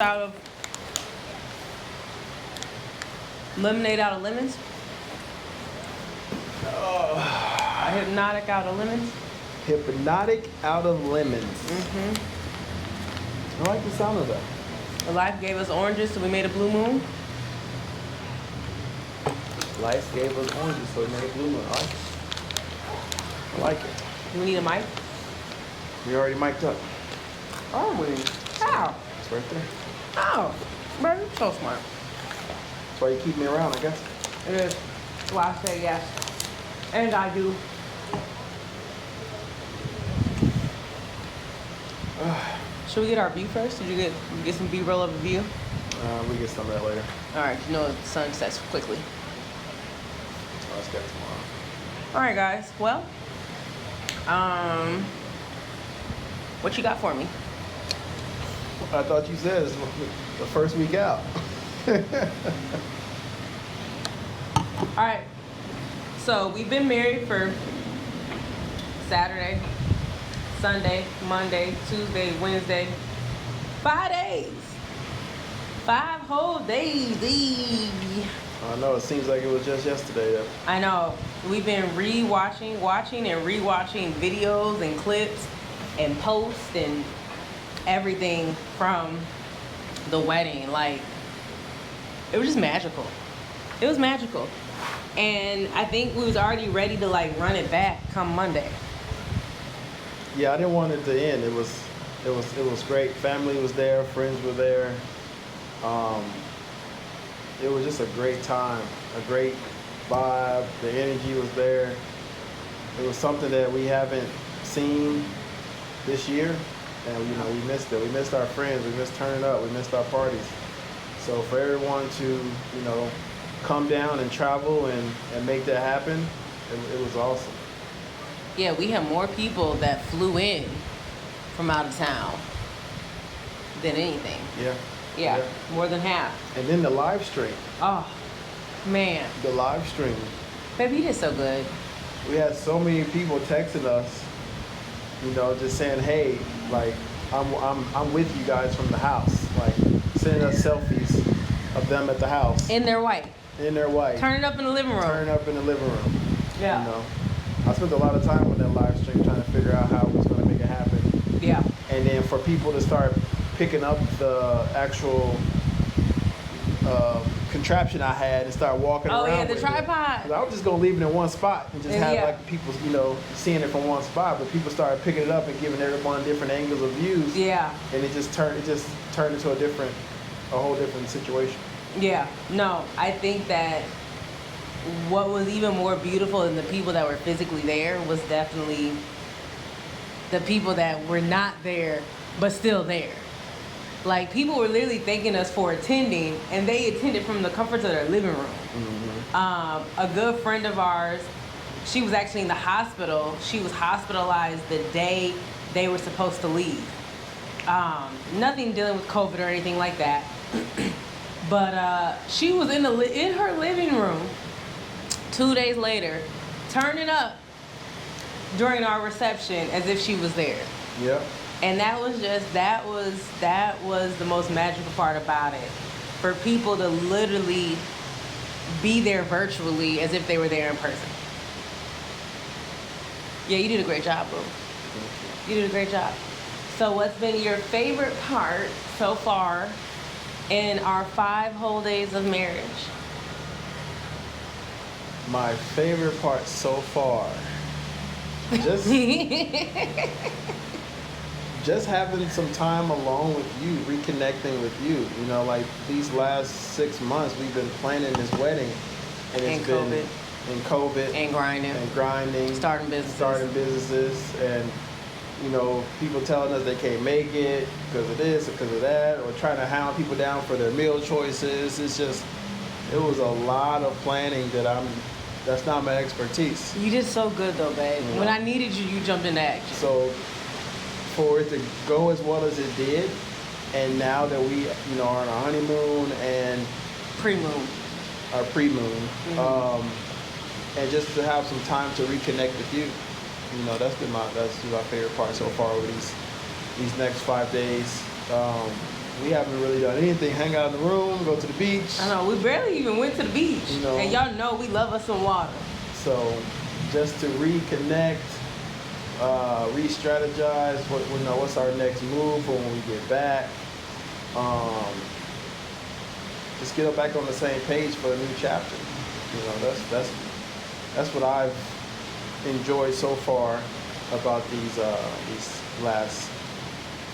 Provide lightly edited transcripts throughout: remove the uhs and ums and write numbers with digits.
Out of lemonade out of lemons. A hypnotic out of lemons. Hypnotic out of lemons. I like the sound of that. The life gave us oranges, so we made a blue moon. Life gave us oranges, so we made a blue moon. I like it. Do we need a mic? We already mic'd up. Are we? How? It's right there. Oh, bro, you're so smart. That's why you keep me around, I guess. It is. That's why I say yes. And I do. Should we get our view first? Did you get some B-roll of a view? We get some of that later. All right, you know the sun sets quickly. Let's get tomorrow. All right, guys. Well, what you got for me? I thought you said it's the first week out. All right. So we've been married for Saturday, Sunday, Monday, Tuesday, Wednesday. 5 days. 5 whole days. I know, it seems like it was just yesterday though. I know. We've been watching and rewatching videos and clips and posts and everything from the wedding. Like, it was just magical. It was magical. And I think we was already ready to like run it back come Monday. Yeah, I didn't want it to end. It was great. Family was there, friends were there. It was just a great time, a great vibe. The energy was there. It was something that we haven't seen this year, and we missed it. We missed our friends. We missed turning up. We missed our parties. So for everyone to come down and travel and make that happen, it was awesome. Yeah, we had more people that flew in from out of town than anything. Yeah, more than half. And then the live stream. Oh, man. The live stream. Baby, you did so good. We had so many people texting us, just saying, hey, like, I'm with you guys from the house. Like, sending us selfies of them at the house. In their white. In their white. Turning up in the living room. Turning up in the living room. Yeah. I spent a lot of time with that live stream trying to figure out how we was going to make it happen. Yeah. And then for people to start picking up the actual contraption I had and start walking around. Oh yeah, the with tripod. It. I was just gonna leave it in one spot and just have yeah. like people, seeing it from one spot. But people started picking it up and giving everyone different angles of views. Yeah. And it just turned into a whole different situation. Yeah. No, I think that what was even more beautiful than the people that were physically there was definitely the people that were not there but still there. Like, people were literally thanking us for attending, and they attended from the comforts of their living room. Mm-hmm. A good friend of ours, she was actually in the hospital. She was hospitalized the day they were supposed to leave. Nothing dealing with COVID or anything like that. But she was in her living room 2 days later, turning up during our reception as if she was there. Yep. And that was the most magical part about it. For people to literally be there virtually as if they were there in person. Yeah, you did a great job, boo. You did a great job. So what's been your favorite part so far in our 5 whole days of marriage? My favorite part so far, just having some time alone with you, reconnecting with you. Like these last 6 months, we've been planning this wedding, and it's been in COVID and grinding, starting businesses, and people telling us they can't make it because of this or because of that, or trying to hound people down for their meal choices. It was a lot of planning that's not my expertise. You did so good though, babe. Yeah. When I needed you, you jumped into action. So for it to go as well as it did, and now that we are on our honeymoon and pre-moon, and just to have some time to reconnect with you, that's my favorite part so far over these next 5 days. we haven't really done anything. Hang out in the room, go to the beach. I know, we barely even went to the beach. You know. And y'all know we love us some water. So just to reconnect, re-strategize, what's our next move for when we get back. Just get back on the same page for a new chapter. You know, that's what I've enjoyed so far about these last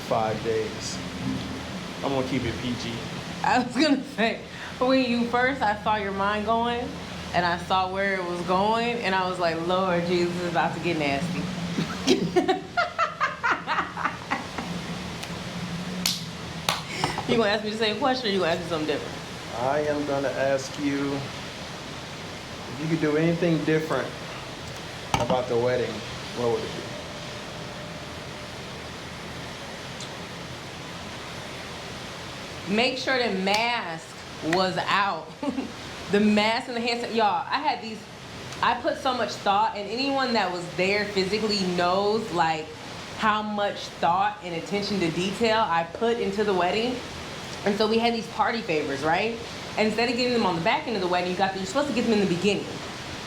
5 days. I'm gonna keep it PG. I was gonna say, when I saw your mind going, and I saw where it was going, and I was like, Lord Jesus, is about to get nasty. You gonna ask me the same question, or you gonna ask me something different? I am gonna ask you if you could do anything different about the wedding, what would it be? Make sure the mask was out. The mask and the hand sanitizer. Y'all, I put so much thought, and anyone that was there physically knows like how much thought and attention to detail I put into the wedding. And so we had these party favors, right? And instead of getting them on the back end of the wedding, you're supposed to get them in the beginning.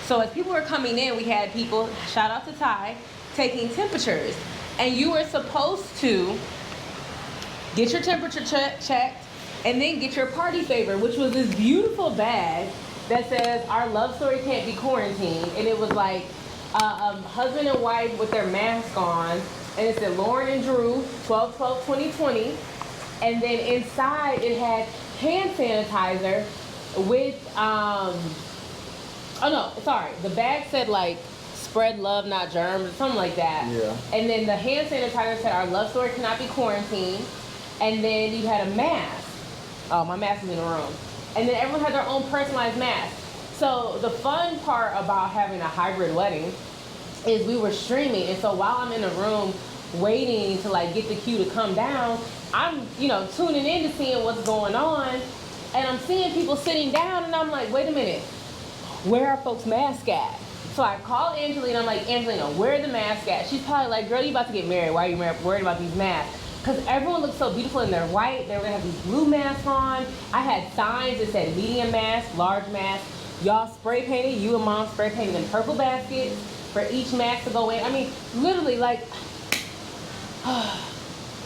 So as people were coming in, we had people, shout out to Ty, taking temperatures. And you were supposed to get your temperature checked, and then get your party favor, which was this beautiful bag that says, our love story can't be quarantined. And it was like husband and wife with their mask on. And it said Lauryn and Drew, 12/12/2020. And then inside it had hand sanitizer with, the bag said like, spread love, not germs, or something like that. Yeah. And then the hand sanitizer said, our love story cannot be quarantined. And then you had a mask. Oh, my mask is in the room. And then everyone had their own personalized mask. So the fun part about having a hybrid wedding is we were streaming. And so while I'm in the room waiting to like get the cue to come down, I'm, tuning in to seeing what's going on. And I'm seeing people sitting down, and I'm like, wait a minute, where are folks' masks at? So I called Angelina. I'm like, Angelina, where are the masks at? She's probably like, girl, you about to get married. Why are you worried about these masks? Because everyone looks so beautiful in their white. They were going to have these blue masks on. I had signs that said medium mask, large mask. Y'all spray painted, you and mom spray painted in purple baskets for each mask to go in. I mean, literally, like,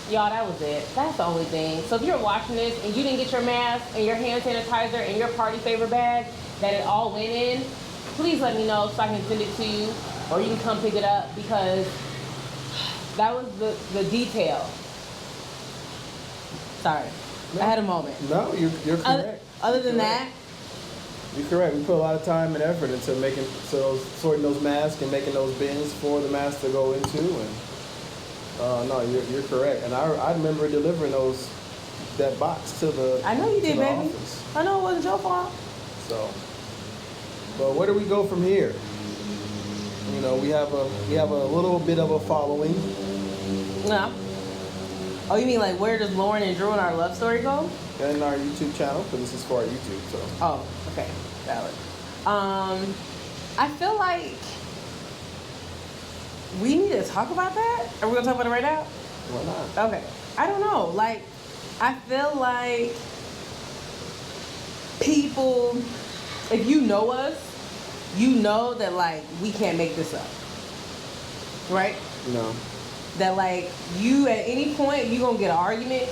y'all, that was it. That's the only thing. So if you're watching this and you didn't get your mask and your hand sanitizer and your party favor bag, that it all went in, please let me know so I can send it to you, or you can come pick it up, because that was the detail. Sorry, I had a moment. No, you're correct. Other than that, you're correct. We put a lot of time and effort into sorting those masks and making those bins for the masks to go into. And no, you're correct. And I remember delivering that box to the. I know you did, baby. Office. I know it wasn't your fault. So, but where do we go from here? We have a little bit of a following. No. Oh, you mean like where does Lauryn and Drew and our love story go? And our YouTube channel, because this is for our YouTube. So. Oh, okay, valid. I feel like we need to talk about that. Are we gonna talk about it right now? Why not? Okay. I don't know. Like, I feel like people, if you know us, you know that like we can't make this up, right? No. That like you at any point you gonna get an argument,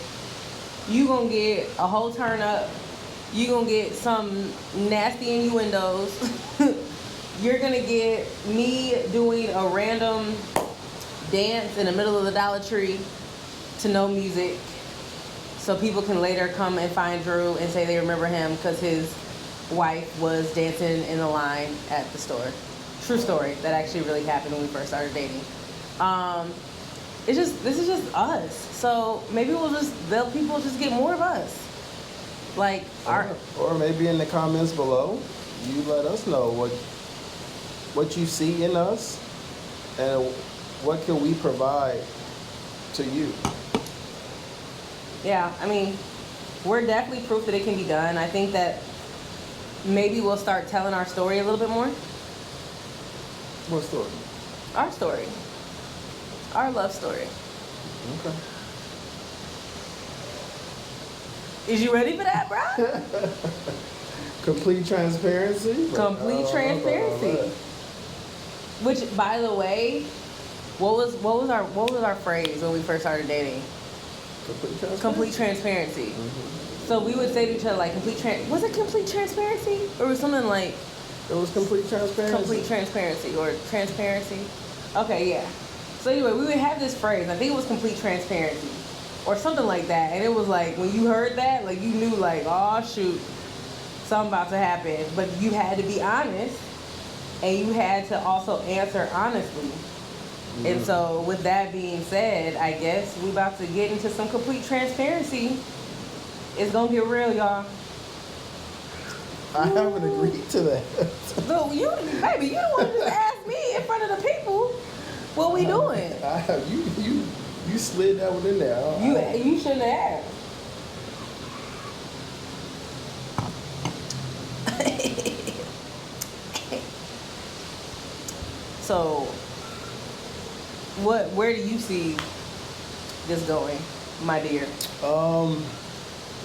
you gonna get a whole turn up, you gonna get some nasty innuendos. You're gonna get me doing a random dance in the middle of the Dollar Tree to no music, so people can later come and find Drew and say they remember him because his wife was dancing in the line at the store. True story. That actually really happened when we first started dating. This is just us. So maybe people will just get more of us. Like or maybe in the comments below, you let us know what you see in us and what can we provide to you. Yeah, I mean, we're definitely proof that it can be done. I think that maybe we'll start telling our story a little bit more. What story? Our story. Our love story. Okay. Is you ready for that, bro? Complete transparency. Complete transparency. Which, by the way, what was our phrase when we first started dating? Complete transparency. Mm-hmm. So we would say to each other like was it complete transparency? Or was something like it was complete transparency. Complete transparency or transparency. Okay, yeah. So anyway, we would have this phrase, I think it was complete transparency. Or something like that. And it was like when you heard that, like you knew like, oh shoot, something about to happen. But you had to be honest and you had to also answer honestly. And so with that being said, I guess we about to get into some complete transparency. It's gonna get real, y'all. I haven't agreed to that. No, baby, you don't want to just ask me in front of the people what we doing. You slid that one in there. You shouldn't have. So, where do you see this going, my dear?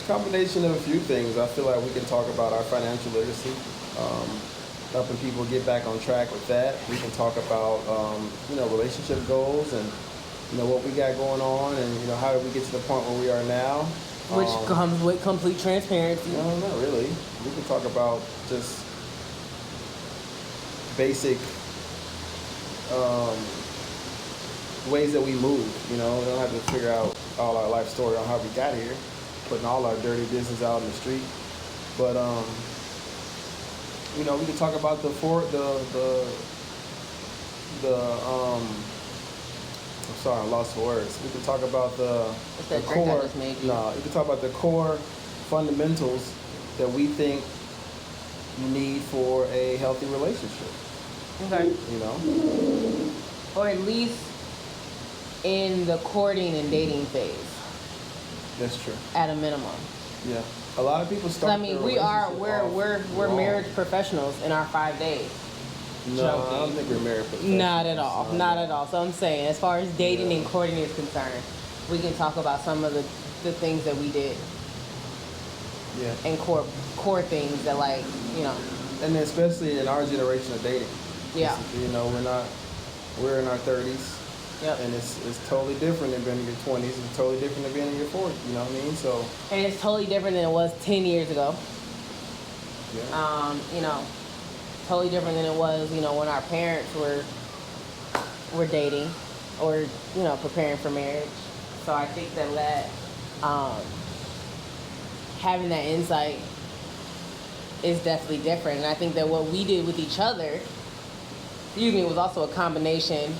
Combination of a few things. I feel like we can talk about our financial literacy, helping people get back on track with that. We can talk about relationship goals and what we got going on, and how did we get to the point where we are now. Which comes with complete transparency. No, not really. We can talk about just basic ways that we move. We don't have to figure out all our life story on how we got here, putting all our dirty business out in the street. But we can talk about I'm sorry, I'm lost for words. We can talk about the core. We can talk about the core fundamentals that we think you need for a healthy relationship. Okay. Or at least in the courting and dating phase. That's true. At a minimum. Yeah. A lot of people start. We're marriage professionals in our 5 days. No, joking. I don't think we're married professionals. Not at all. Not at all. So I'm saying, as far as dating and courting is concerned, we can talk about some of the things that we did. Yeah. And core things that And especially in our generation of dating. Yeah. We're in our 30s. Yep. And it's totally different than being in your 20s. It's totally different than being in your 40s. You know what I mean? So. And it's totally different than it was 10 years ago. Yeah. Totally different than it was, when our parents were dating or, preparing for marriage. So I think that having that insight is definitely different. And I think that what we did with each other, was also a combination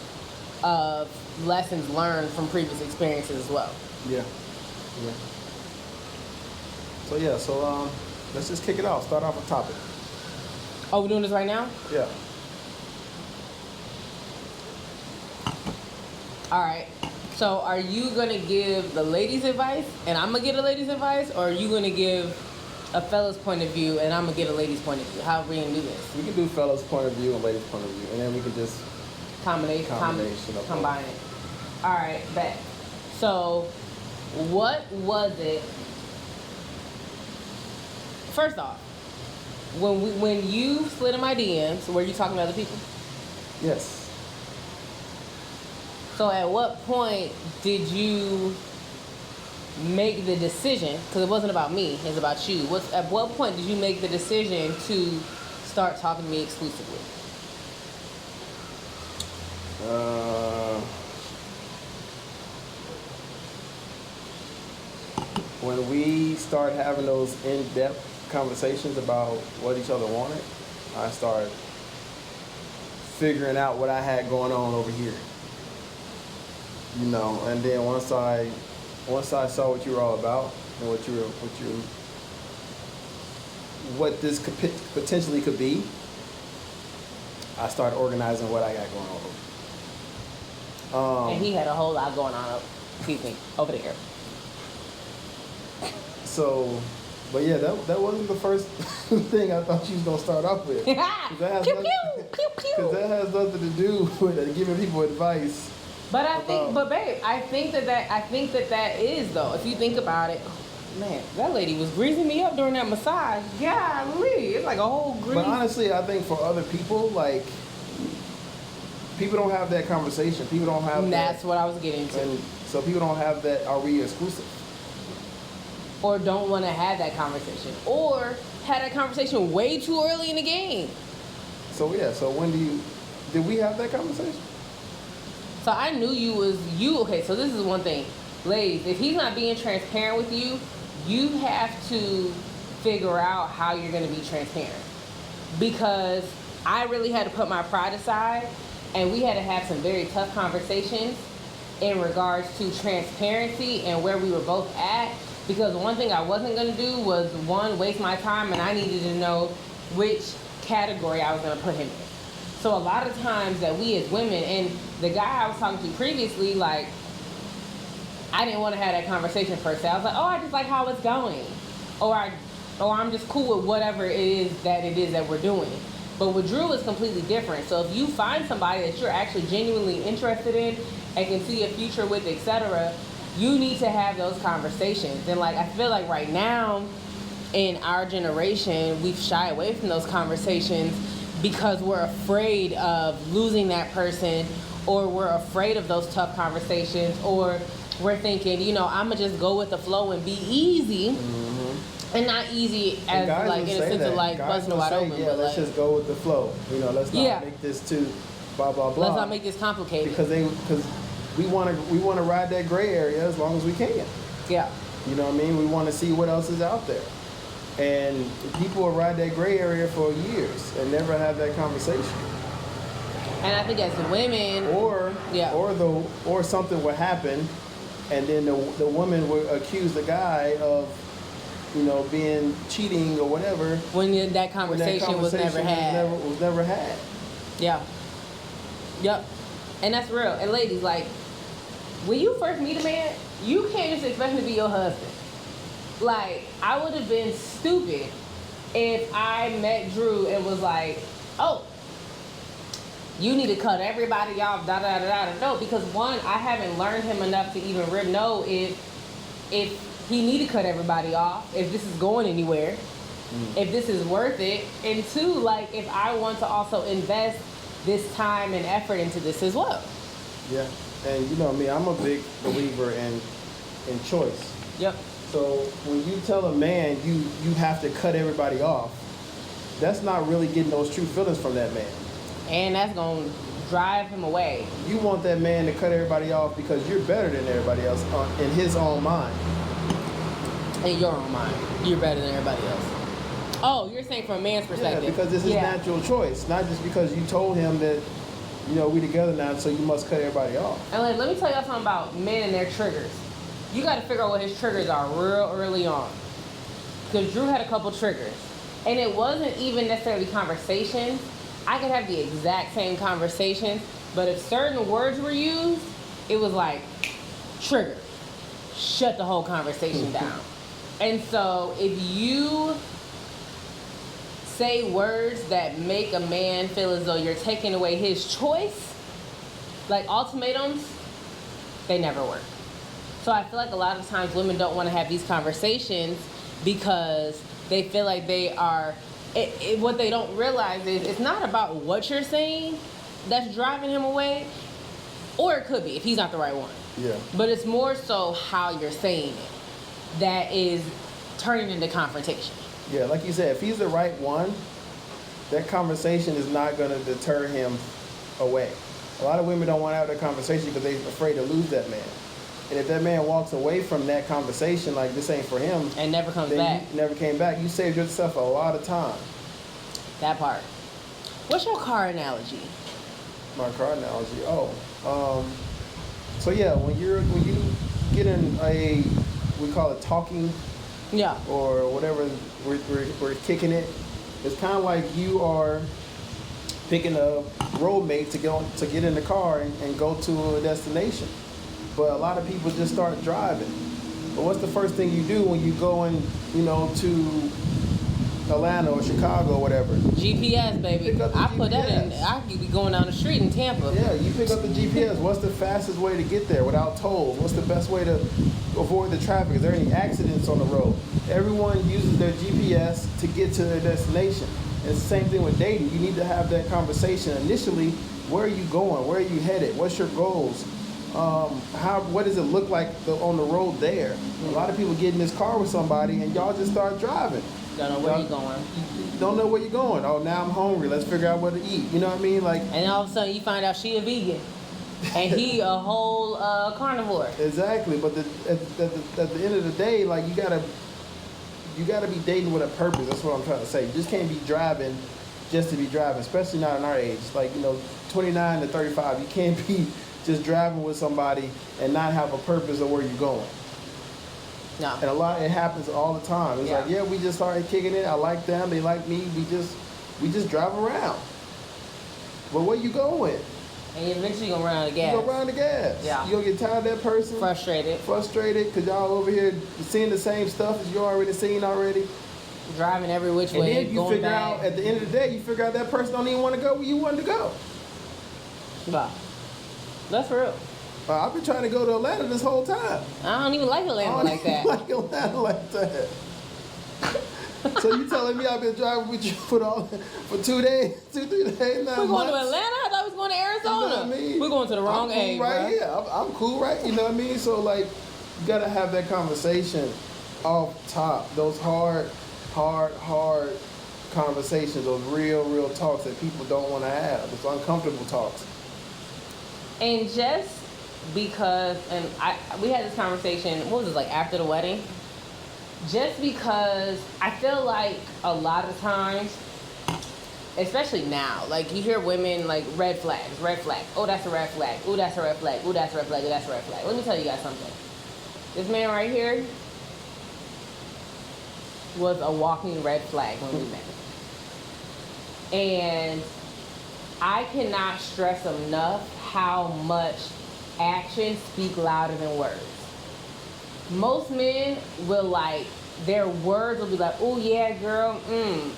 of lessons learned from previous experiences as well. Yeah. Yeah. So let's just kick it off. Start off a topic. Oh, we're doing this right now? Yeah. All right. So are you going to give the ladies advice and I'm going to give the ladies advice? Or are you going to give a fella's point of view and I'm going to give a lady's point of view? How are we going to do this? We can do fella's point of view and ladies' point of view. And then we can just... Combine it. All right, bet. So what was it... First off, when you slid in my DMs, were you talking to other people? Yes. So at what point did you make the decision, because it wasn't about me, it's about you. At what point did you make the decision to start talking to me exclusively? When we started having those in-depth conversations about what each other wanted, I started figuring out what I had going on over here. And then once I saw what you were all about and what this potentially could be, I started organizing what I got going on. And he had a whole lot going on, over there. So, but yeah, that wasn't the first thing I thought you was gonna start off with. Because that has nothing to do with giving people advice. But I think that is though. If you think about it, Man, that lady was greasing me up during that massage. Golly, it's like a whole grease. But honestly, I think for other people, like, people don't have that conversation. People don't have That's what I was getting to. And so people don't have that, are we exclusive? Or don't want to have that conversation. Or had that conversation way too early in the game. So yeah, so did we have that conversation? So I knew you. Okay, so this is one thing. Ladies, if he's not being transparent with you, you have to figure out how you're going to be transparent. Because I really had to put my pride aside, and we had to have some very tough conversations in regards to transparency and where we were both at. Because one thing I wasn't going to do was, one, waste my time, and I needed to know which category I was going to put him in. So a lot of times that we as women, and the guy I was talking to previously, like, I didn't want to have that conversation per se. I was like, oh, I just like how it's going. Or I'm just cool with whatever it is that we're doing. But with Drew, it's completely different. So if you find somebody that you're actually genuinely interested in and can see a future with, etc., you need to have those conversations. And like, I feel like right now in our generation, we've shied away from those conversations because we're afraid of losing that person, or we're afraid of those tough conversations, or we're thinking, I'm gonna just go with the flow and be easy. Mm-hmm. And not easy as like in a sense of like busting it wide open. Yeah, but let's just go with the flow. Let's not make this too blah blah blah. Let's not make this complicated. Because we want to ride that gray area as long as we can. Yeah. You know what I mean? We want to see what else is out there. And people will ride that gray area for years and never have that conversation. And I think as women, or something would happen, and then the woman would accuse the guy of, being cheating or whatever. When that conversation was never had. Was never had. Yeah. Yep. And that's real. And ladies, like, when you first meet a man, you can't just expect him to be your husband. Like, I would have been stupid if I met Drew and was like, oh, you need to cut everybody off, da da da da. No, because one, I haven't learned him enough to even know if he need to cut everybody off, if this is going anywhere, if this is worth it. And two, like, if I want to also invest this time and effort into this as well. Yeah, and you know me, I'm a big believer in choice. Yep. So when you tell a man you have to cut everybody off, that's not really getting those true feelings from that man. And that's going to drive him away. You want that man to cut everybody off because you're better than everybody else in his own mind. In your own mind, you're better than everybody else. Oh, you're saying from a man's perspective. Yeah, because it's his natural choice, not just because you told him that, we together now, so you must cut everybody off. And let me tell y'all something about men and their triggers. You got to figure out what his triggers are real early on. Because Drew had a couple triggers. And it wasn't even necessarily conversations. I could have the exact same conversation, but if certain words were used, it was like, trigger. Shut the whole conversation down. And so if you say words that make a man feel as though you're taking away his choice, like ultimatums, they never work. So I feel like a lot of times women don't want to have these conversations because they feel like they are, what they don't realize is it's not about what you're saying that's driving him away, or it could be if he's not the right one. Yeah. But it's more so how you're saying it that is turning into confrontation. Yeah, like you said, if he's the right one, that conversation is not going to deter him away. A lot of women don't want to have that conversation because they're afraid to lose that man. And if that man walks away from that conversation, like this ain't for him, and never comes back, never came back, you saved yourself a lot of time. That part. What's your car analogy? My car analogy. So yeah, when you get in we call it talking. Yeah. Or whatever, we're kicking it. It's kind of like you are picking a roadmate to get in the car and go to a destination. But a lot of people just start driving. But what's the first thing you do when you go in, to Atlanta or Chicago or whatever? GPS, baby. I put that in. I could be going down the street in Tampa. Yeah, you pick up the GPS. What's the fastest way to get there without tolls? What's the best way to avoid the traffic? Is there any accidents on the road? Everyone uses their GPS to get to their destination. It's the same thing with dating. You need to have that conversation initially. Where are you going? Where are you headed? What's your goals? What does it look like on the road there? A lot of people get in this car with somebody and y'all just start driving. Don't know where you're going. Don't know where you're going. Oh, now I'm hungry. Let's figure out what to eat. You know what I mean? Like, and all of a sudden you find out she a vegan, and he a whole carnivore. Exactly. But at the end of the day, like you gotta be dating with a purpose. That's what I'm trying to say. You just can't be driving just to be driving, especially not in our age. Like 29 to 35, you can't be just driving with somebody and not have a purpose of where you're going. No. And it happens all the time. It's like, we just started kicking it. I like them. They like me. We just drive around. But where you going? And you eventually gonna run out of gas. You gonna run out of gas. Yeah. You gonna get tired of that person. Frustrated because y'all over here seeing the same stuff as you already seen already. Driving every which way. And then you figure out, at the end of the day, you figure out that person don't even want to go where you wanted to go. Wow. That's real. I've been trying to go to Atlanta this whole time. I don't even like Atlanta like that. Like Atlanta like that. So you telling me I've been driving with you for 2 days, 3 days now? We're going to Atlanta? I thought we was going to Arizona. You know what I mean? We're going to the wrong age, right? Bro. Yeah, I'm cool, right? You know what I mean? So like, you gotta have that conversation off top. Those hard conversations. Those real talks that people don't want to have. Those uncomfortable talks. And just because, we had this conversation, what was it, like after the wedding? Just because I feel like a lot of times, especially now, like you hear women like red flags. Oh, that's a red flag. Oh, that's a red flag. Oh, that's a red flag. Oh, that's a red flag. Let me tell you guys something. This man right here was a walking red flag when we met. And I cannot stress enough how much actions speak louder than words. Most men will their words will be like, oh yeah, girl,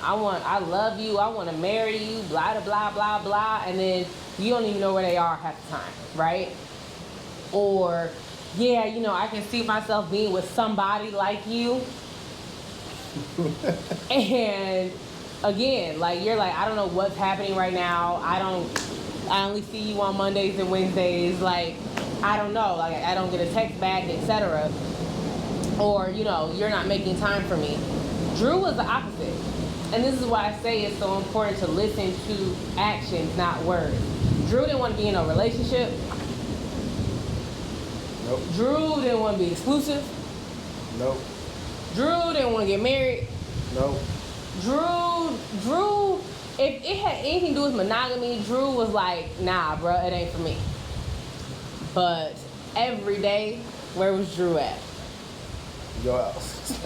I love you, I want to marry you, blah, blah, blah, blah, and then you don't even know where they are half the time, right? Or, yeah, I can see myself being with somebody like you. And again, you're like, I don't know what's happening right now. I only see you on Mondays and Wednesdays. I don't know. I don't get a text back, etc. Or, you're not making time for me. Drew was the opposite. And this is why I say it's so important to listen to actions, not words. Drew didn't want to be in a relationship. Nope. Drew didn't want to be exclusive. Nope. Drew didn't want to get married. Nope. Drew, if it had anything to do with monogamy, Drew was like, nah, bro, it ain't for me. But every day, where was Drew at? Your house.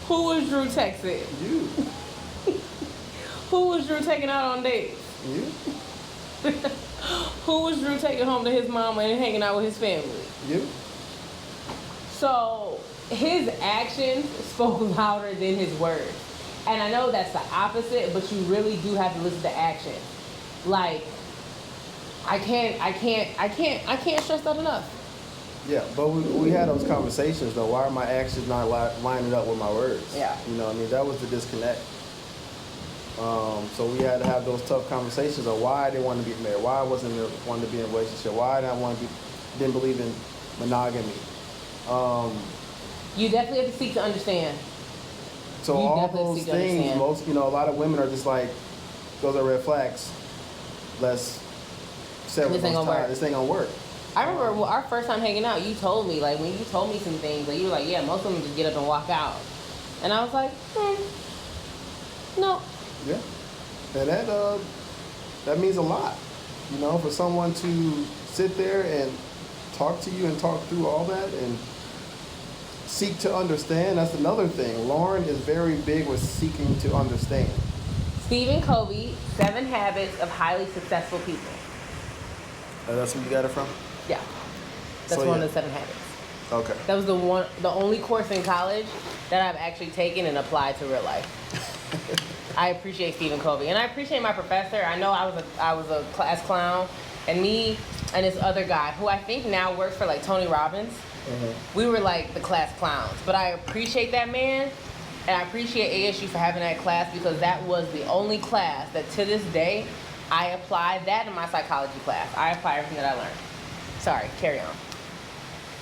Who was Drew texting? You. Who was Drew taking out on dates? You. Who was Drew taking home to his mama and hanging out with his family? You. So his actions spoke louder than his words. And I know that's the opposite, but you really do have to listen to actions. I can't stress that enough. Yeah, but we had those conversations though. Why are my actions not lining up with my words? Yeah. That was the disconnect. So we had to have those tough conversations of why I didn't want to get married, why I wasn't wanting to be in a relationship, why I didn't believe in monogamy. You definitely have to seek to understand. So You all definitely those seek to things, understand. a lot of women are just like, those are red flags. Let's sever This ain't those gonna ties. work. This ain't gonna work. I remember our first time hanging out, you told me, when you told me some things, you were like, yeah, most women just get up and walk out. And I was like, no. Yeah. And that means a lot. For someone to sit there and talk to you and talk through all that and seek to understand. That's another thing. Lauryn is very big with seeking to understand. Stephen Covey, 7 Habits of Highly Successful People. That's where you got it from? Yeah. That's one of the 7 habits. Okay. That was the only course in college that I've actually taken and applied to real life. I appreciate Stephen Covey, and I appreciate my professor. I know I was a class clown, and me and this other guy who I think now works for like Tony Robbins. We were like the class clowns, but I appreciate that man, and I appreciate ASU for having that class, because that was the only class that to this day I apply that in my psychology class. I apply everything that I learned. Sorry, carry on.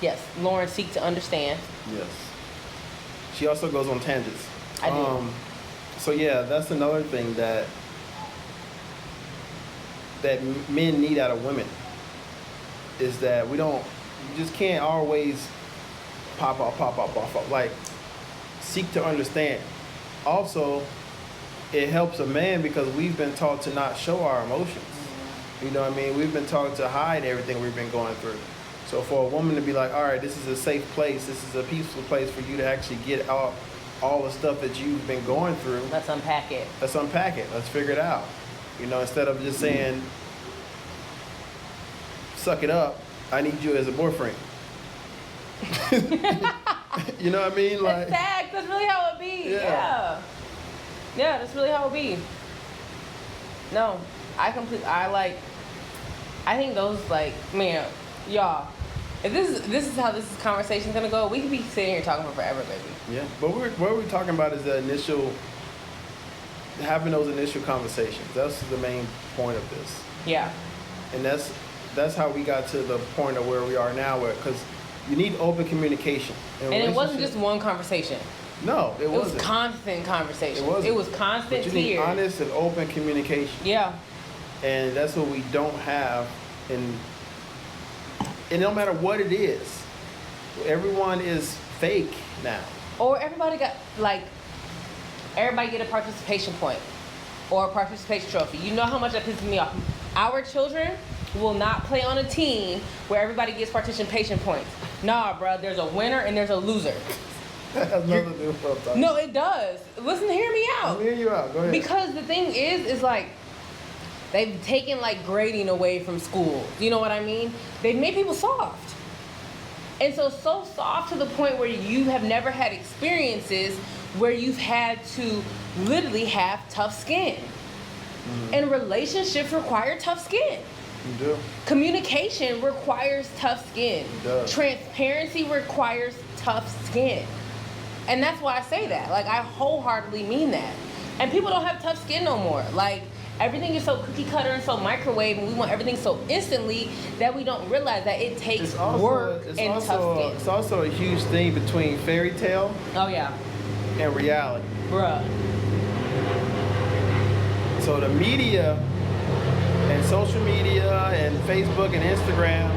Yes, Lauren, seek to understand. Yes. She also goes on tangents. I do. So yeah, that's another thing that men need out of women, is that you just can't always pop off. Like, seek to understand. Also, it helps a man because we've been taught to not show our emotions. You know what I mean? We've been taught to hide everything we've been going through. So for a woman to be like, all right, this is a safe place, this is a peaceful place for you to actually get out all the stuff that you've been going through. Let's unpack it. Let's unpack it. Let's figure it out. You know, instead of just saying, suck it up, I need you as a boyfriend. You know what I mean? Like, that's sad. That's really how it be. Yeah. Yeah, that's really how it be. No, I think those, like, man, y'all, if this is how this conversation's gonna go, we could be sitting here talking for forever, baby. Yeah, but what we're talking about is having those initial conversations. That's the main point of this. Yeah. And that's how we got to the point of where we are now, because you need open communication. And it wasn't just one conversation. No, it wasn't. It was constant conversation. It wasn't. It was constant but you need honest and open communication. Yeah. And that's what we don't have. And no matter what it is, everyone is fake now. Or everybody get a participation point or a participation trophy. You know how much that pisses me off. Our children will not play on a team where everybody gets participation points. Nah, bro, there's a winner and there's a loser. That has nothing to do with what I'm talking. No, it does. Listen, hear me out. Let me hear you out. Go ahead. Because the thing is like, they've taken like grading away from school. You know what I mean? They've made people soft. And so soft to the point where you have never had experiences where you've had to literally have tough skin. Mm-hmm. And relationships require tough skin. You do. Communication requires tough skin. It does. Transparency requires tough skin. And that's why I say that. Like, I wholeheartedly mean that. And people don't have tough skin no more. Like, everything is so cookie cutter and so microwave, and we want everything so instantly that we don't realize that it takes work and tough skin. It's also a huge thing between fairy tale and reality. Bruh. So the media and social media and Facebook and Instagram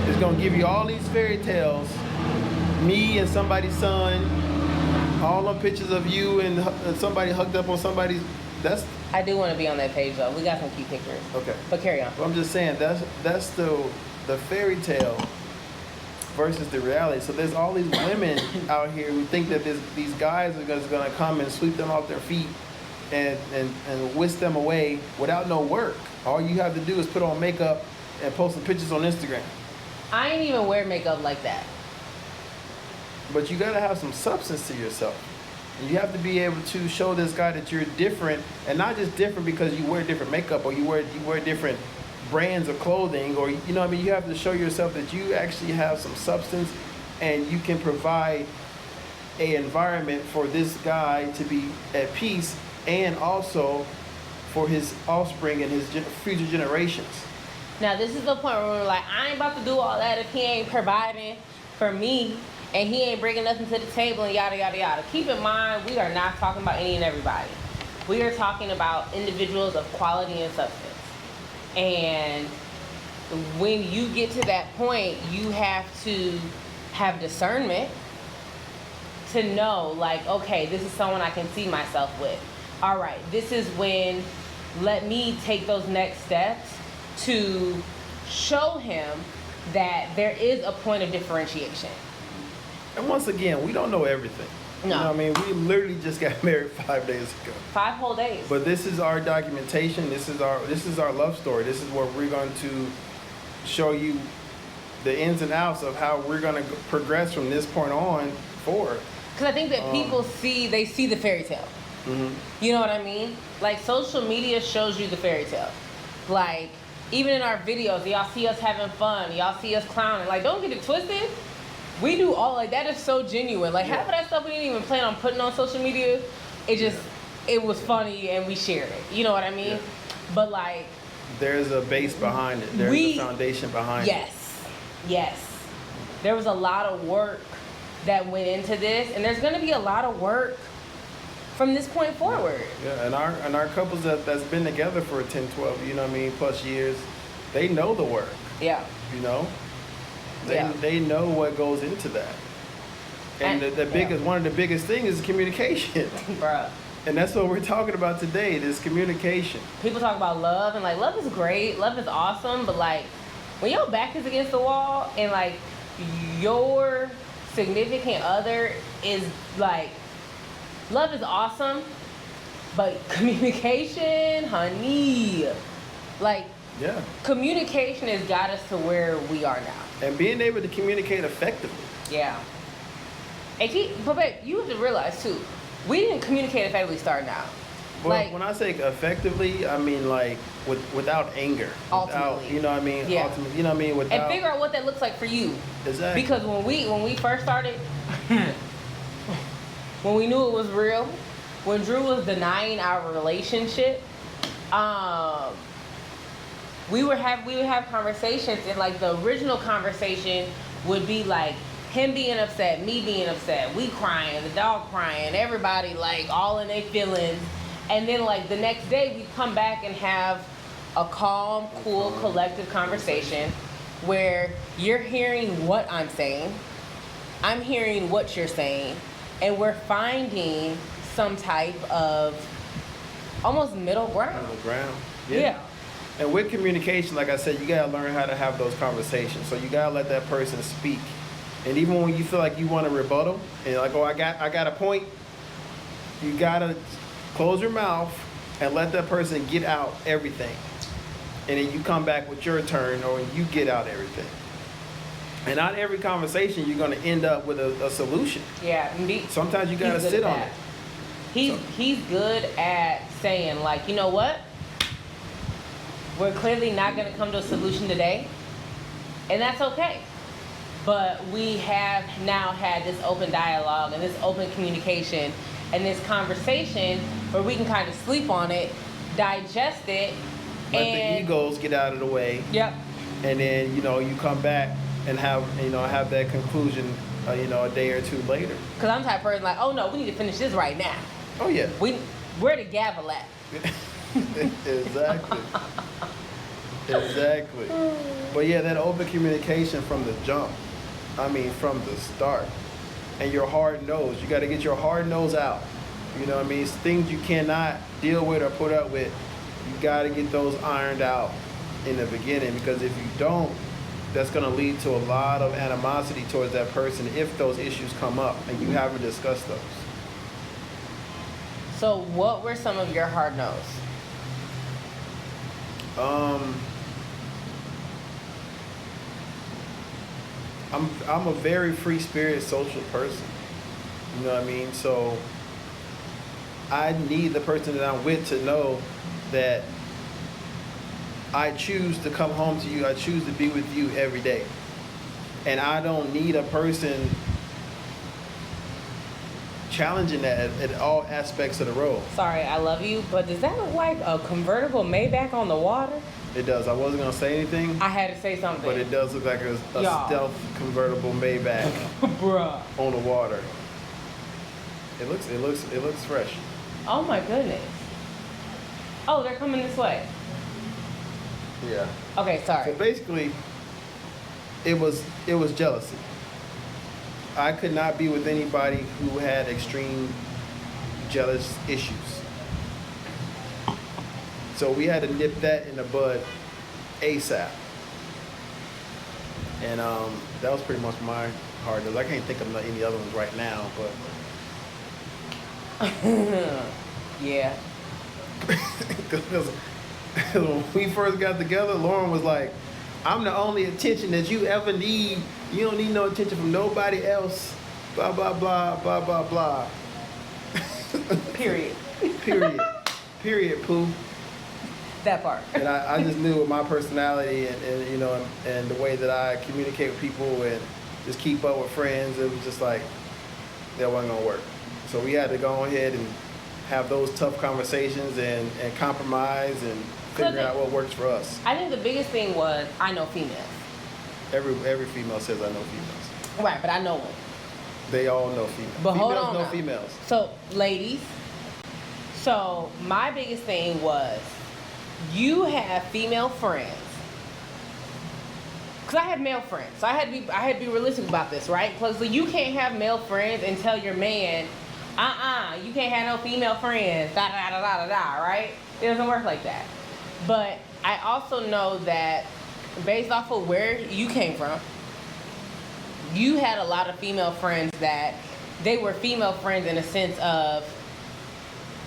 is going to give you all these fairy tales. Me and somebody's son, all them pictures of you and somebody hugged up on somebody's. I do want to be on that page though. We got some cute pictures. Okay. But carry on. Well, I'm just saying that's the fairy tale versus the reality. So there's all these women out here who think that these guys are just going to come and sweep them off their feet and whisk them away without no work. All you have to do is put on makeup and post some pictures on Instagram. I ain't even wear makeup like that. But you gotta have some substance to yourself. And you have to be able to show this guy that you're different, and not just different because you wear different makeup or you wear different brands of clothing, or you know what I mean. You have to show yourself that you actually have some substance, and you can provide an environment for this guy to be at peace, and also for his offspring and his future generations. Now this is the point where we're like, I ain't about to do all that if he ain't providing for me. And he ain't bringing nothing to the table and yada, yada, yada. Keep in mind, we are not talking about any and everybody. We are talking about individuals of quality and substance. And when you get to that point, you have to have discernment to know, like, okay, this is someone I can see myself with. All right, this is when let me take those next steps to show him that there is a point of differentiation. And once again, we don't know everything. No. You know what I mean? We literally just got married 5 days ago. 5 whole days. But this is our documentation. This is our love story. This is where we're going to show you the ins and outs of how we're going to progress from this point on forward. Because I think that people see the fairy tale. Mm-hmm. You know what I mean? Like, social media shows you the fairy tale. Like, Even in our videos, y'all see us having fun. Y'all see us clowning. Like, don't get it twisted. We do all, like, that is so genuine. Like, half of that stuff we didn't even plan on putting on social media. It just, it was funny and we shared it. You know what I mean? Yeah. But, like... There's a base behind it. There's a foundation behind it. Yes. There was a lot of work that went into this. And there's going to be a lot of work from this point forward. Yeah, and our couples that's been together for 10, 12, you know what I mean, plus years, they know the work. Yeah. You know? They know what goes into that. And the biggest one of the biggest things is communication. Bruh. And that's what we're talking about today, this communication. People talk about love and like love is great, love is awesome, but like when your back is against the wall and like your significant other is like, love is awesome, but communication, honey, like communication has got us to where we are now. And being able to communicate effectively. Yeah. And but babe, you have to realize too, we didn't communicate effectively starting out. Well, like, when I say effectively, I mean like without anger. Ultimately. Without, you know what I mean? Yeah. Ultimately, you know what I mean? Without, and figure out what that looks like for you. Exactly. Because when we first started, when we knew it was real, when Drew was denying our relationship, we would have conversations, and like the original conversation would be like him being upset, me being upset, we crying, the dog crying, everybody like all in their feelings, and then like the next day we come back and have a calm, cool, collective conversation where you're hearing what I'm saying, I'm hearing what you're saying, and we're finding some type of almost middle ground. Middle ground. Yeah. And with communication, like I said, you gotta learn how to have those conversations. So you gotta let that person speak. And even when you feel like you want to rebuttal, and you're like, oh, I got a point, you gotta close your mouth and let that person get out everything. And then you come back with your turn, or you get out everything. And not every conversation you're gonna end up with a solution. Yeah. Sometimes you gotta sit on it. He's good at saying like, you know what? We're clearly not gonna come to a solution today, and that's okay. But we have now had this open dialogue and this open communication and this conversation where we can kind of sleep on it, digest it, Let and the egos get out of the way. Yep. And then, you know, you come back and have that conclusion, a day or two later. Because I'm the type of person like, oh no, we need to finish this right now. Oh yeah. Where the gavel at? Exactly. Exactly. But yeah, that open communication from the jump. I mean, from the start. And your hard nose. You got to get your hard nose out. You know what I mean? It's things you cannot deal with or put up with. You got to get those ironed out in the beginning, because if you don't, that's going to lead to a lot of animosity towards that person if those issues come up and you haven't discussed those. So what were some of your hard no's? I'm a very free spirit social person. You know what I mean? So I need the person that I'm with to know that I choose to come home to you. I choose to be with you every day. And I don't need a person challenging that at all aspects of the road. Sorry, I love you, but does that look like a convertible Maybach on the water? It does. I wasn't gonna say anything. I had to say something. But it does look like a stealth convertible Maybach Bruh. on the water. It looks fresh. Oh my goodness. Oh, they're coming this way. Yeah. Okay, sorry. So basically, it was jealousy. I could not be with anybody who had extreme jealous issues. So we had to nip that in the bud ASAP. And that was pretty much my hard nose. I can't think of any other ones right now, but yeah. Because when we first got together, Lauren was like, I'm the only attention that you ever need. You don't need no attention from nobody else. Blah, blah, blah, blah, blah, blah. Period. Period. Period, Pooh. That part. And I just knew with my personality and you know, and the way that I communicate with people and just keep up with friends, it was just like, that wasn't gonna work. So we had to go ahead and have those tough conversations and compromise and figure out what works for us. I think the biggest thing was, I know females. Every female says I know females. Right, but I know one. They all know females. But females hold on know now. females. So, ladies, so my biggest thing was, you have female friends. Cause I have male friends. So I had to be realistic about this, right? Cause you can't have male friends and tell your man, you can't have no female friends, da da da da da da, right? It doesn't work like that. But I also know that based off of where you came from, you had a lot of female friends that they were female friends in a sense of,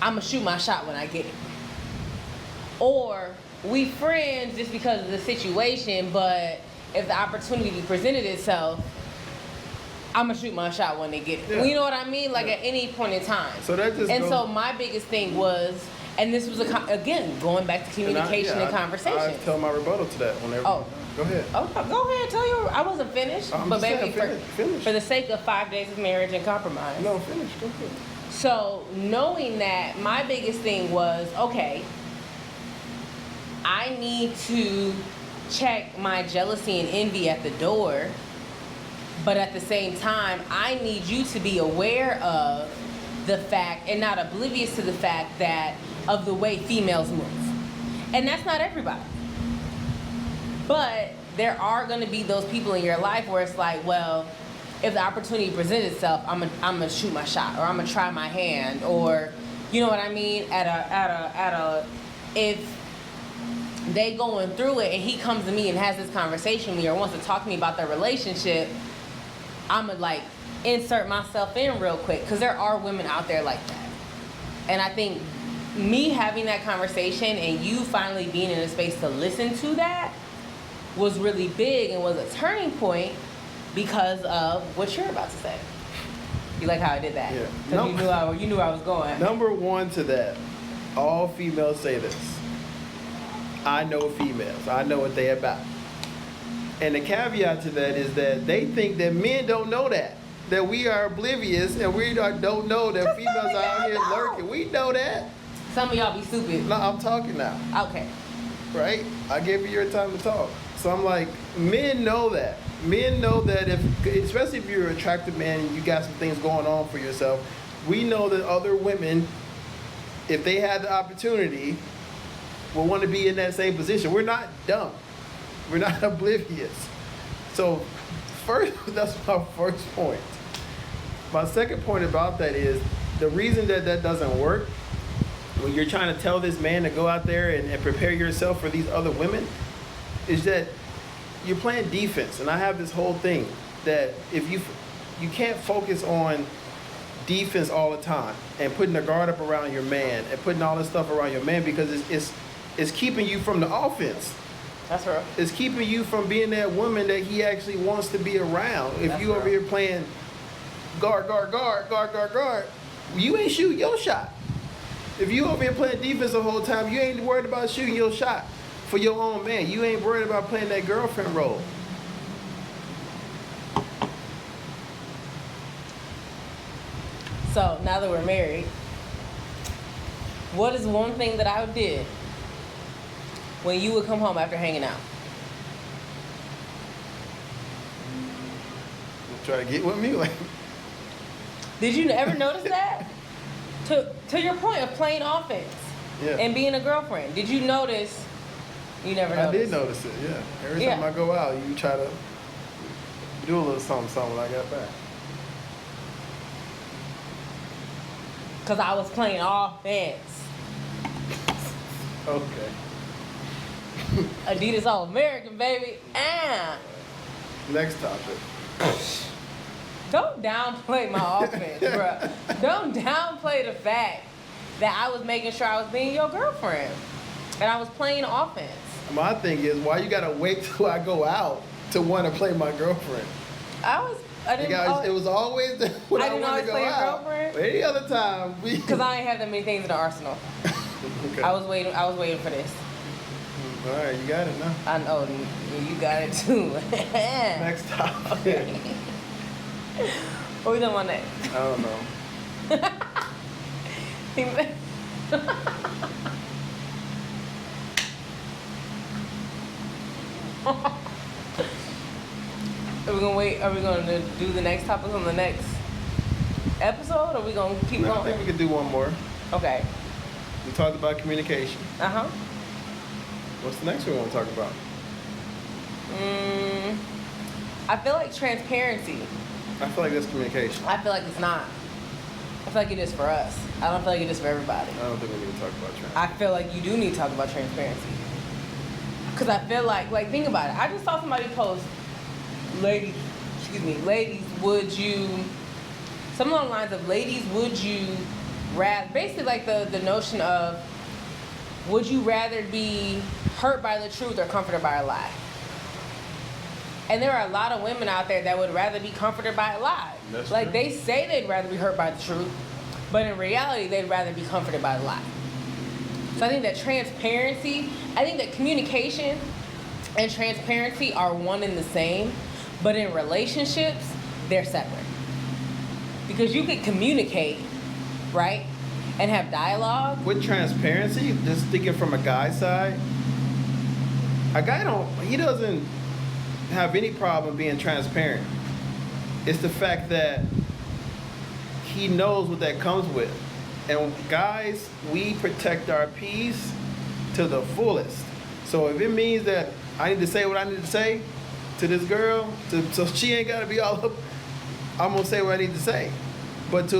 I'm gonna shoot my shot when I get it. Or we friends just because of the situation, but if the opportunity presented itself, I'm gonna shoot my shot when they get it. Yeah. You know what I mean? Like at any point in time. So that just so my biggest thing was, and this was again going back to communication and conversation. I tell my rebuttal to that whenever. Oh. Go ahead. Oh, go ahead. Tell you. I wasn't finished, I'm baby, finish. for the sake of 5 days of marriage and compromise. No, finish. Go ahead. So knowing that, my biggest thing was, okay, I need to check my jealousy and envy at the door, but at the same time, I need you to be aware of the fact and not oblivious to the fact that of the way females move. And that's not everybody. But there are going to be those people in your life where it's like, well, if the opportunity presents itself, I'm gonna shoot my shot, or I'm gonna try my hand, or you know what I mean. If they going through it and he comes to me and has this conversation with me or wants to talk to me about their relationship, I'm gonna like insert myself in real quick, because there are women out there like that. And I think me having that conversation and you finally being in a space to listen to that was really big and was a turning point because of what you're about to say. You like how I did that? Yeah. Because you knew I was going. Number one to that, all females say this. I know females. I know what they about. And the caveat to that is that they think that men don't know that we are oblivious and we don't know that females are out here lurking. We know that. Some of y'all be stupid. No, I'm talking now. Okay. Right? I gave you your time to talk. So I'm like, men know that. Men know that especially if you're an attractive man and you got some things going on for yourself, we know that other women, if they had the opportunity, will want to be in that same position. We're not dumb. We're not oblivious. So first, that's my first point. My second point about that is the reason that doesn't work when you're trying to tell this man to go out there and prepare yourself for these other women is that you're playing defense. And I have this whole thing that if you can't focus on defense all the time and putting a guard up around your man and putting all this stuff around your man, because it's keeping you from the offense. That's right. It's keeping you from being that woman that he actually wants to be around. If That's you over right. here playing guard, you ain't shooting your shot. If you over here playing defense the whole time, you ain't worried about shooting your shot for your own man. You ain't worried about playing that girlfriend role. So now that we're married, what is one thing that I did when you would come home after hanging out? Try to get with me. Like, Did you ever notice that? To your point of playing offense yeah. and being a girlfriend, did you notice? You never noticed. I did notice it, yeah. Every time I go out, you try to do a little something when I got back. Because I was playing offense. Okay. Adidas All-American, baby. Next topic. Don't downplay my offense, bro. Don't downplay the fact that I was making sure I was being your girlfriend. And I was playing offense. My thing is, why you gotta wait till I go out to want to play my girlfriend? It was always when I wanted to go out. But any other time, because I ain't have that many things in the arsenal. Okay. I was waiting for this. All right, you got it now. I know you got it too. Next topic. Okay. What we talking about next? I don't know. Are we gonna wait? Are we gonna do the next topic on the next episode, or are we gonna keep No, I going? think we could do one more. Okay. We talked about communication. Uh-huh. What's the next one we want to talk about? I feel like transparency. I feel like that's communication. I feel like it's not. I feel like it is for us. I don't feel like it is for everybody. I don't think we need to talk about transparency. I feel like you do need to talk about transparency. Because I feel like think about it. I just saw somebody post, ladies, would you, something along the lines of, ladies, would you rather, basically like the notion of, would you rather be hurt by the truth or comforted by a lie? And there are a lot of women out there that would rather be comforted by a lie. That's like true. They say they'd rather be hurt by the truth, but in reality, they'd rather be comforted by a lie. So I think that transparency, I think that communication and transparency are one and the same, but in relationships, they're separate. Because you could communicate, right? And have dialogue. With transparency, just thinking from a guy's side, a guy he doesn't have any problem being transparent. It's the fact that he knows what that comes with. And guys, we protect our peace to the fullest. So if it means that I need to say what I need to say to this girl, so she ain't gotta be all up, I'm gonna say what I need to say. But to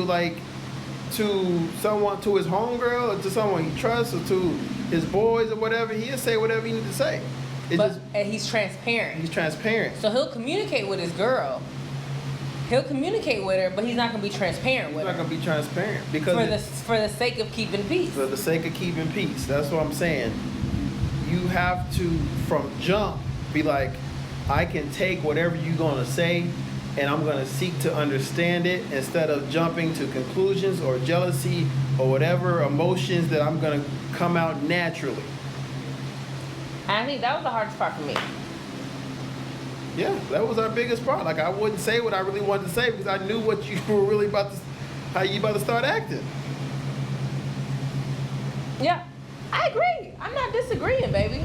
someone, to his homegirl, or to someone he trusts, or to his boys or whatever, he'll say whatever he needs to say. And he's transparent. He's transparent. So he'll communicate with his girl. He'll communicate with her, but he's not gonna be transparent with He's her. not gonna be transparent because For the sake of keeping peace. for the sake of keeping peace. That's what I'm saying. You have to, from jump, be like, I can take whatever you're gonna say, and I'm gonna seek to understand it instead of jumping to conclusions or jealousy or whatever emotions that I'm gonna come out naturally. I think that was the hardest part for me. Yeah, that was our biggest part. Like, I wouldn't say what I really wanted to say because I knew what you were really how you about to start acting. Yeah, I agree. I'm not disagreeing, baby.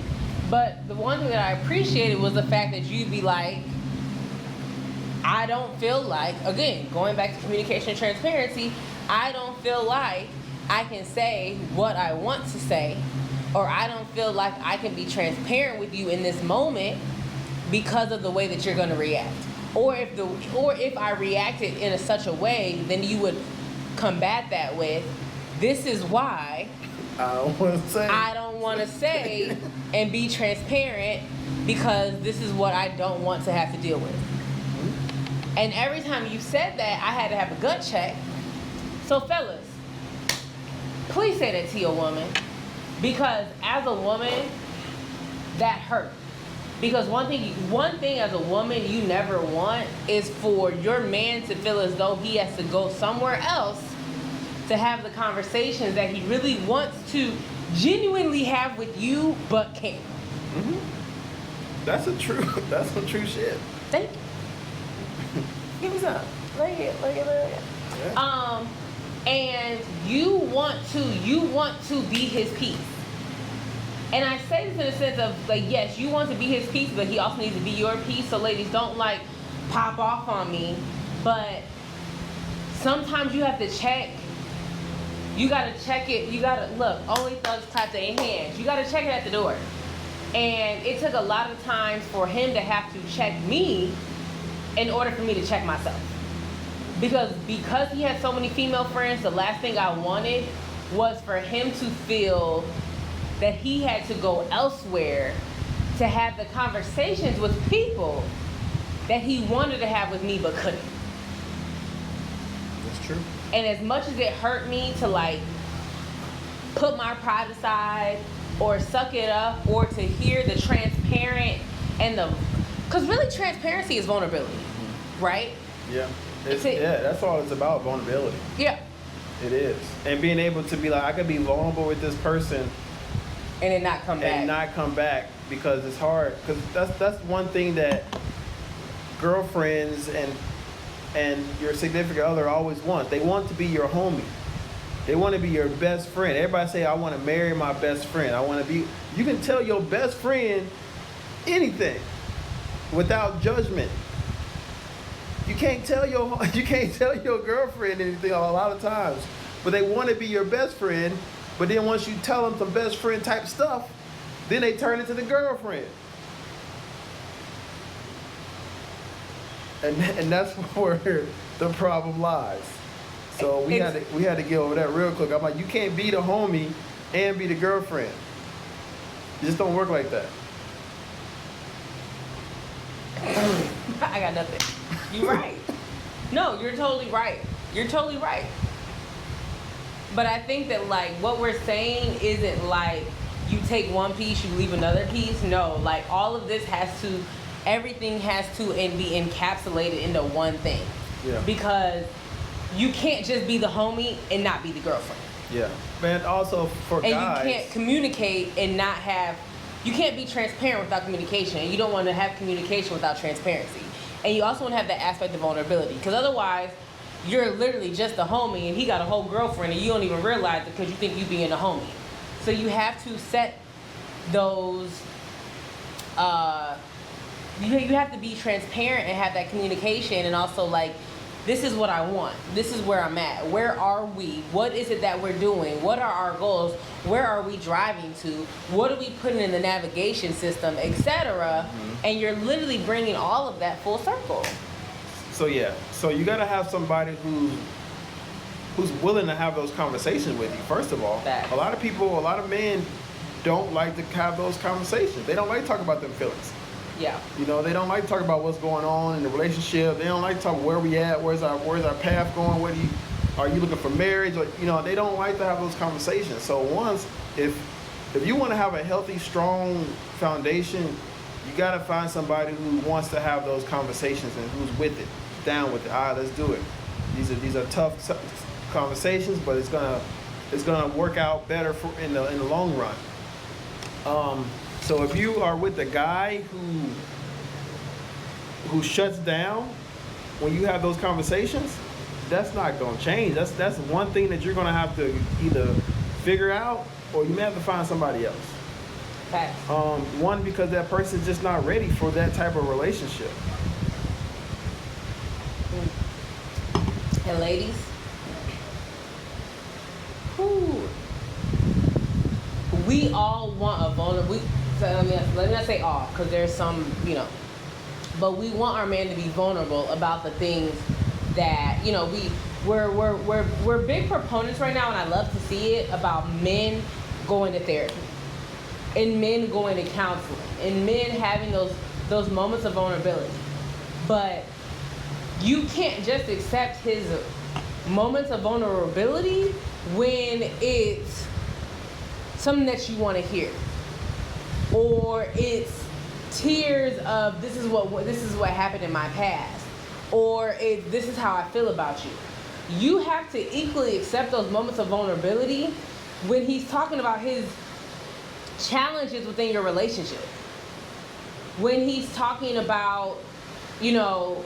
But the one thing that I appreciated was the fact that you'd be like, I don't feel like, again, going back to communication and transparency, I don't feel like I can say what I want to say, or I don't feel like I can be transparent with you in this moment because of the way that you're going to react. Or if I reacted in such a way, then you would combat that with, this is why I don't want to say and be transparent, because this is what I don't want to have to deal with. And every time you said that, I had to have a gut check. So fellas, please say that to your woman, because as a woman, that hurt. Because one thing as a woman you never want is for your man to feel as though he has to go somewhere else to have the conversations that he really wants to genuinely have with you, but can't. Mm-hmm. That's some true shit. Thank you. Give me some. Look at. Yeah. And you want to be his peace. And I say this in the sense of, like, yes, you want to be his peace, but he also needs to be your peace. So ladies, don't pop off on me. But sometimes you have to check. You gotta check it. You gotta look. Only thugs clap their hands. You gotta check it at the door. And it took a lot of times for him to have to check me in order for me to check myself. Because he had so many female friends, the last thing I wanted was for him to feel that he had to go elsewhere to have the conversations with people that he wanted to have with me but couldn't. That's true. And as much as it hurt me to put my pride aside or suck it up or to hear the transparent and because really transparency is vulnerability, right? Yeah. That's all it's about, vulnerability. Yeah. It is. And being able to be like, I could be vulnerable with this person And then not come back. And not come back because it's hard. Because that's one thing that girlfriends and your significant other always want. They want to be your homie. They want to be your best friend. Everybody say, I want to marry my best friend. I want to be... You can tell your best friend anything without judgment. You can't tell your girlfriend anything a lot of times. But they want to be your best friend. But then once you tell them some best friend type stuff, then they turn into the girlfriend. And that's where the problem lies. So we had to get over that real quick. I'm like, you can't be the homie and be the girlfriend. It just don't work like that. I got nothing. You're right. No, you're totally right. You're totally right. But I think that like what we're saying isn't like you take one piece, you leave another piece. No, like all of this everything has to be encapsulated into one thing. Yeah. Because you can't just be the homie and not be the girlfriend. Yeah. And also for guys. And you can't communicate and not have, you can't be transparent without communication. And you don't want to have communication without transparency. And you also want to have that aspect of vulnerability. Because otherwise, you're literally just a homie and he got a whole girlfriend and you don't even realize it because you think you being a homie. So you have to set those, you have to be transparent and have that communication and also like, this is what I want. This is where I'm at. Where are we? What is it that we're doing? What are our goals? Where are we driving to? What are we putting in the navigation system, etc.? Mm-hmm. And you're literally bringing all of that full circle. So yeah. So you got to have somebody who's willing to have those conversations with you. First of all, a lot of men don't like to have those conversations. They don't like to talk about them feelings. Yeah. You know, they don't like to talk about what's going on in the relationship. They don't like to talk where we at, where's our path going, are you looking for marriage? Or, you know, they don't like to have those conversations. So if you want to have a healthy, strong foundation, you got to find somebody who wants to have those conversations and who's with it, down with it. All right, let's do it. These are tough conversations, but it's gonna work out better in the long run. So if you are with a guy who shuts down when you have those conversations, that's not going to change. That's one thing that you're going to have to either figure out or you may have to find somebody else. Okay. One, because that person's just not ready for that type of relationship. And ladies, we all want a vulnerable. Let me not say all, because there's some, you know, but we want our man to be vulnerable about the things that, you know, we're big proponents right now, and I love to see it, about men going to therapy and men going to counseling and men having those moments of vulnerability. But you can't just accept his moments of vulnerability when it's something that you want to hear, or it's tears of this is what happened in my past, or this is how I feel about you. You have to equally accept those moments of vulnerability when he's talking about his challenges within your relationship, when he's talking about, you know,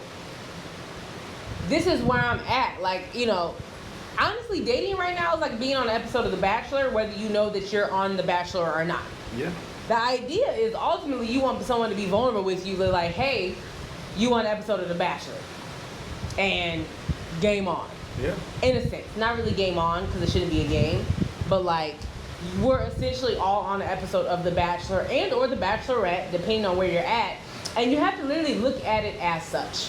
this is where I'm at. Like, you know, honestly, dating right now is like being on an episode of The Bachelor, whether you know that you're on The Bachelor or not. Yeah. The idea is ultimately you want someone to be vulnerable with you. They're like, hey, you on an episode of The Bachelor. And game on. Yeah. In a sense. Not really game on, because it shouldn't be a game. But like, we're essentially all on an episode of The Bachelor and or The Bachelorette, depending on where you're at. And you have to literally look at it as such.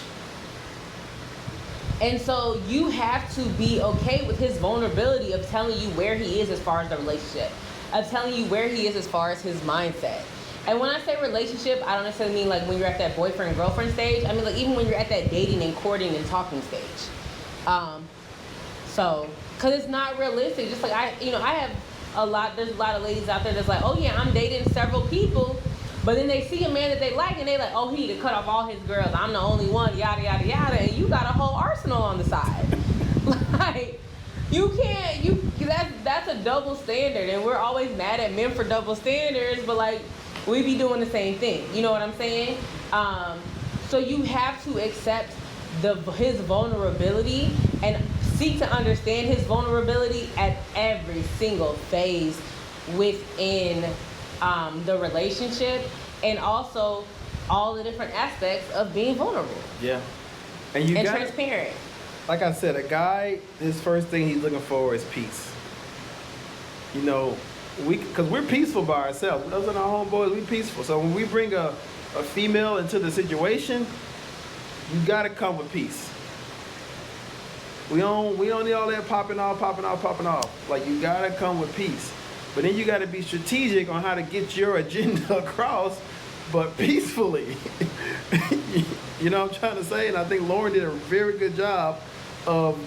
And so you have to be okay with his vulnerability of telling you where he is as far as the relationship, of telling you where he is as far as his mindset. And when I say relationship, I don't necessarily mean like when you're at that boyfriend-girlfriend stage. I mean like even when you're at that dating and courting and talking stage. Because it's not realistic. Just like there's a lot of ladies out there that's like, oh yeah, I'm dating several people. But then they see a man that they like and they like, oh, he need to cut off all his girls. I'm the only one, yada, yada, yada. And you got a whole arsenal on the side. Like, You can't. That's a double standard, and we're always mad at men for double standards. But like, we be doing the same thing. You know what I'm saying? So you have to accept his vulnerability and seek to understand his vulnerability at every single phase within the relationship, and also all the different aspects of being vulnerable. Yeah. And transparent. Like I said, a guy, his first thing he's looking for is peace. You know, because we're peaceful by ourselves. Those are our homeboys, we peaceful. So when we bring a female into the situation, you gotta come with peace. We don't need all that popping off. Like, you gotta come with peace. But then you gotta be strategic on how to get your agenda across, but peacefully. You know what I'm trying to say? And I think Lauryn did a very good job of,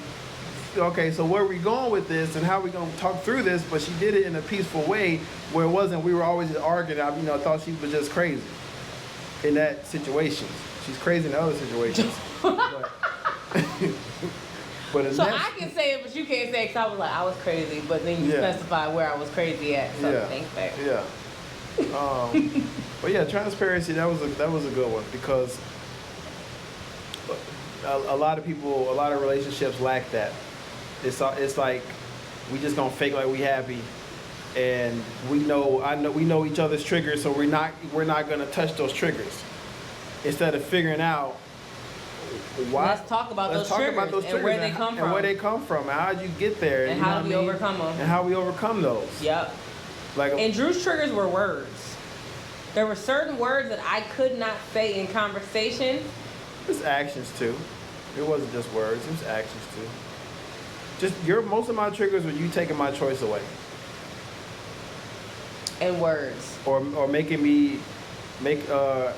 okay, so where are we going with this and how are we going to talk through this? But she did it in a peaceful way where it wasn't, we were always just arguing. I thought she was just crazy in that situation. She's crazy in other situations. But in so I can say it, but you can't say it, because I was like, I was crazy, but then you specify where I was crazy at. So thanks, babe. Yeah. But yeah, transparency, that was a good one, because a lot of people, a lot of relationships lack that. It's like we just gonna fake like we happy, and we know each other's triggers, so we're not gonna touch those triggers. Instead of figuring out why. Let's talk about those triggers and where they come from. And where they come from, and how'd you get there, and how do we overcome them. And how we overcome those. Yep. And Drew's triggers were words. There were certain words that I could not say in conversation. It's actions too. It wasn't just words, it was actions too. Most of my triggers were you taking my choice away. And words. Or making me make a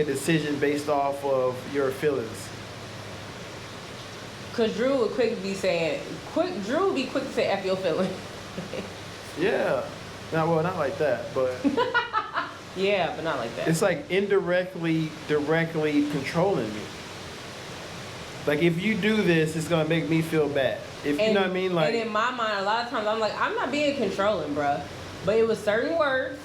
decision based off of your feelings. Cause Drew would quick to say F your feelings. Yeah. Not like that, but yeah, but not like that. It's like directly controlling me. Like, if you do this, it's gonna make me feel bad. You know what I mean? Like, and in my mind, a lot of times I'm like, I'm not being controlling, bruh. But it was certain words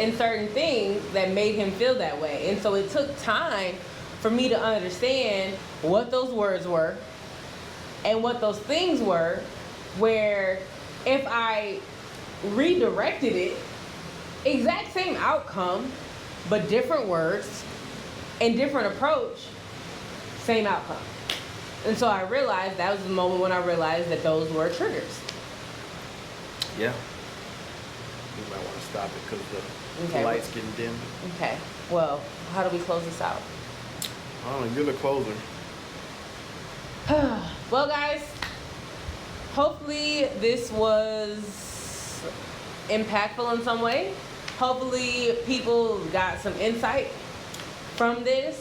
and certain things that made him feel that way. And so it took time for me to understand what those words were and what those things were, where if I redirected it, exact same outcome, but different words and different approach, same outcome. And so I realized, that was the moment when I realized that those were triggers. Yeah. You might want to stop it because the light's getting dim. Okay. Well, how do we close this out? I don't know. You're the closer. Well, guys, hopefully this was impactful in some way. Hopefully people got some insight from this.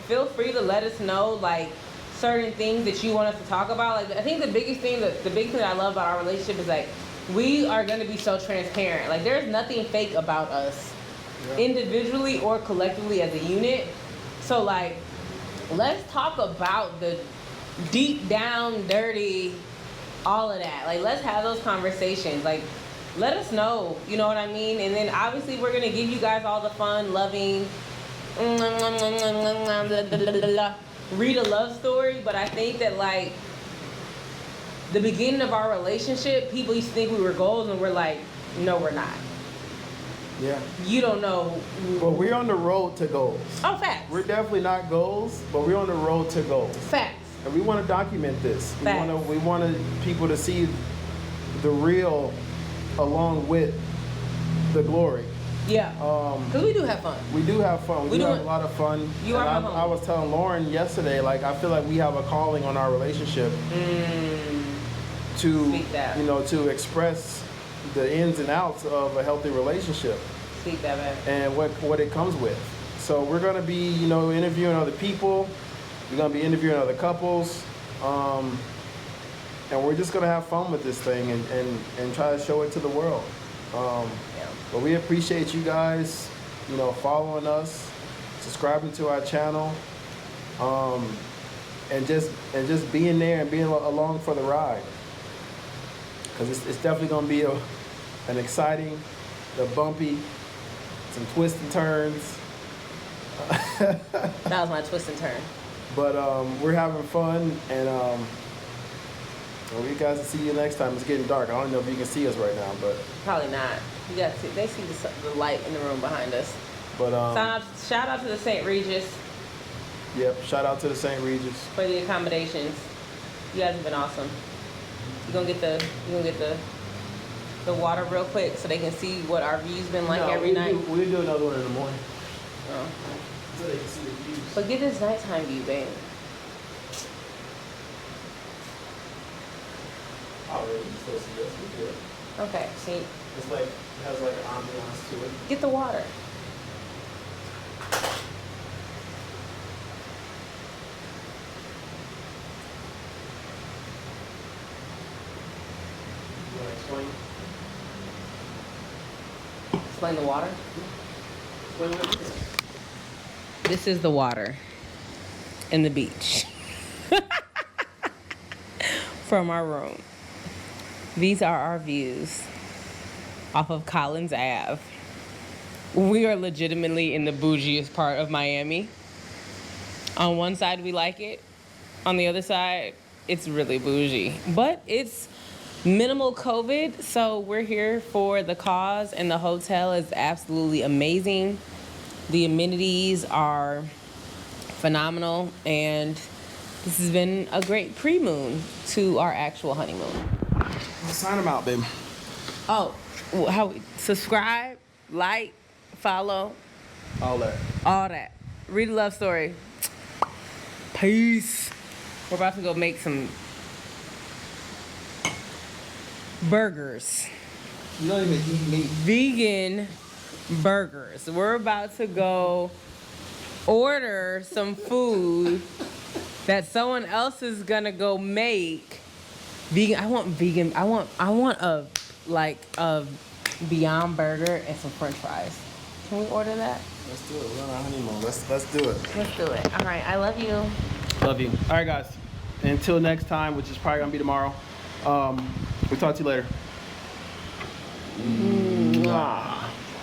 Feel free to let us know, like, certain things that you want us to talk about. Like, I think the biggest thing that I love about our relationship is, like, we are going to be so transparent. Like, there's nothing fake about us, individually or collectively as a unit. So, like, let's talk about the deep down, dirty, all of that. Like, let's have those conversations. Like, let us know, you know what I mean? And then obviously we're going to give you guys all the fun, loving, read a love story. But I think that, like, the beginning of our relationship, people used to think we were goals, and we're like, no, we're not. Yeah. You don't know. Well, we're on the road to goals. Oh, facts. We're definitely not goals, but we're on the road to goals. Facts. And we want to document this. Facts. We want people to see the real along with the glory. Yeah. Because we do have fun. We do have fun. We do have a lot of fun. You are my I was telling Lauryn yesterday, like, I feel like we have a calling on our relationship to express the ins and outs of a healthy relationship. Speak that, man. And what it comes with. So we're going to be, interviewing other people. We're going to be interviewing other couples. And we're just going to have fun with this thing and try to show it to the world. But we appreciate you guys, following us, subscribing to our channel, and just being there and being along for the ride. because it's definitely gonna be an exciting, a bumpy, some twists and turns. That was my twist and turn. But we're having fun, and well, you guys will see you next time. It's getting dark. I don't know if you can see us right now, but Probably not. You got to. They see the light in the room behind us. but Shout out to the St. Regis yep. Shout out to the St. Regis. for the accommodations. You guys have been awesome. You gonna get the water real quick so they can see what our view's been like every night. We'll do another one in the morning. Oh. So they can see the views. But get this nighttime view, babe. Already, you still see us. We're good. Okay, see, It's like, it has like an ambiance to it. get the water. You want to explain? Explain the water. Explain what it is. This is the water and the beach from our room. These are our views off of Collins Ave. We are legitimately in the bougiest part of Miami. On one side, we like it. On the other side, it's really bougie. But it's minimal COVID, so we're here for the cause, and the hotel is absolutely amazing. The amenities are phenomenal, and this has been a great pre-moon to our actual honeymoon. Sign them out, baby. Oh, subscribe, like, follow, All that. all that. Read a love story. Peace. We're about to go make some burgers. You don't even eat meat. Vegan burgers. We're about to go order some food that someone else is gonna go make. Vegan. I want vegan. I want a Beyond Burger and some French fries. Can we order that? Let's do it. We're on our honeymoon. Let's do it. Let's do it. All right. I love you. Love you. All right, guys. Until next time, which is probably gonna be tomorrow. We'll talk to you later. Mwah.